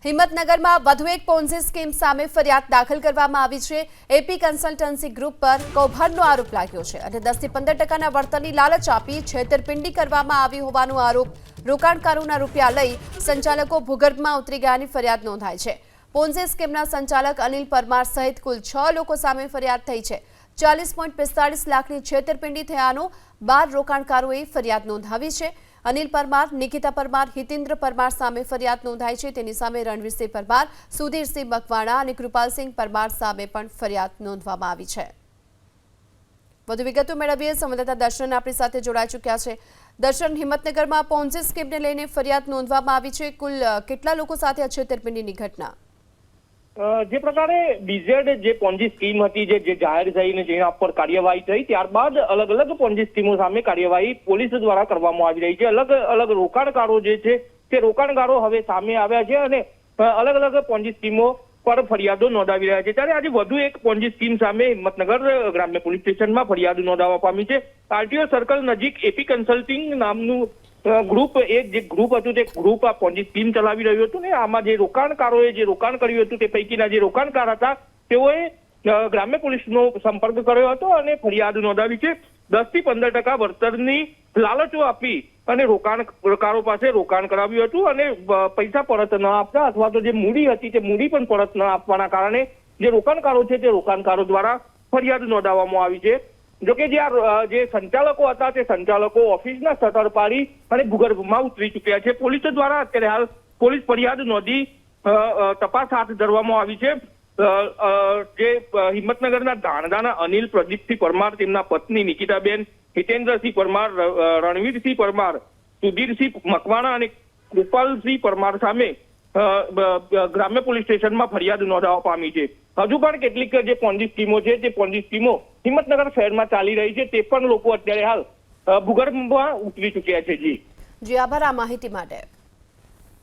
હિંમતનગરમાં વધુ એક Ponzi scheme સામે ફરિયાદ દાખલ કરવામાં આવી છે। એપી કન્સલ્ટન્સી ગ્રુપ પર કૌભાંડનો આરોપ લાગ્યો છે અને 10 થી 15% વર્તનની લાલચ આપી છેતરપિંડી કરવામાં આવી હોવાનો આરોપ। રોકાણકારોના રૂપિયા લઈ સંચાલકો ભૂગર્ભમાં ઉતરી ગયાની ફરિયાદ નોંધાઈ છે। પોન્ઝી સ્કીમના સંચાલક અનિલ પરમાર સહિત કુલ 6 લોકો સામે ફરિયાદ થઈ છે। 40.45 લાખની છેતરપિંડી થયાનો 12 રોકાણકારોએ ફરિયાદ નોંધાવી છે। અનિલ પરમાર, નિકિતા પરમાર, હિતેન્દ્ર પરમાર સામે ફરિયાદ નોંધાઈ છે। તેની સામે રણવીરસિંહ પરમાર, સુધીરસિંહ મકવાણા અને કૃપાલસિંહ પરમાર સામે પણ ફરિયાદ નોંધવામાં આવી છે। વધુ વિગતો મેળવીએ સંવાદદાતા દર્શન આપણી સાથે જોડાઈ ચૂક્યા છે। દર્શન, હિંમતનગરમાં પોન્ઝી સ્કીમને લઈને ફરિયાદ નોંધવામાં આવી છે। કુલ કેટલા લોકો સાથે આ છેતરપિંડીની ઘટના? જે પ્રકારે બીઝેડ જે પોન્જી સ્કીમ હતી જે જાહેર થઈને જેના પર કાર્યવાહી થઈ, ત્યારબાદ અલગ અલગ પોન્જી સ્કીમો સામે કાર્યવાહી પોલીસ દ્વારા કરવામાં આવી રહી છે। અલગ અલગ રોકાણકારો જે છે તે રોકાણકારો હવે સામે આવ્યા છે અને અલગ અલગ પોન્જી સ્કીમો પર ફરિયાદો નોંધાવી રહ્યા છે। ત્યારે આજે વધુ એક પોન્જી સ્કીમ સામે હિંમતનગર ગ્રામ્ય પોલીસ સ્ટેશનમાં ફરિયાદ નોંધાવવા પામી છે। આરટીઓ સર્કલ નજીક એપી કન્સલ્ટિંગ નામનું ગ્રુપ જે ગ્રુપ હતું તે ગ્રુપ આ પોન્જી સ્કીમ ચલાવી રહ્યું હતું ને આમાં જે રોકાણકારોએ જે રોકાણ કર્યું હતું તે પૈકીના જે રોકાણકાર હતા તેઓએ ગ્રામ્ય પોલીસનો સંપર્ક કર્યો હતો અને ફરિયાદ નોંધાવી છે। 10 થી 15% વળતરની લાલચો આપી અને રોકાણકારો પાસે રોકાણ કરાવ્યું હતું અને પૈસા પરત ન આપતા અથવા તો જે મૂડી હતી તે મૂડી પણ પરત ન આપવાના કારણે જે રોકાણકારો છે તે રોકાણકારો દ્વારા ફરિયાદ નોંધાવવામાં આવી છે। જોકે જે સંચાલકો હતા તે સંચાલકો ઓફિસના શટર પાડી અને ભૂગર્ભમાં ઉતરી ચૂક્યા છે। પોલીસ દ્વારા અત્યારે હાલ પોલીસ ફરિયાદ નોંધી તપાસ હાથ ધરવામાં આવી છે। જે હિંમતનગરના ધાણદાના અનિલ પ્રદીપસિંહ પરમાર, તેમના પત્ની નિકિતાબેન, હિતેન્દ્રસિંહ પરમાર, રણવીરસિંહ પરમાર, સુધીરસિંહ મકવાણા અને કૃપાલસિંહ પરમાર સામે ગ્રામ્ય પોલીસ સ્ટેશનમાં ફરિયાદ નોંધાવવા પામી છે। હજુ પણ કેટલીક જે પોન્જી સ્કીમો છે તે પોન્જી સ્કીમો હિંમતનગર શહેરમાં ચાલી રહી છે, તે પણ લોકો અત્યારે હાલ ભૂગર્ભમાં ઉતરી ચૂક્યા છે। જી આભાર આ માહિતી માટે।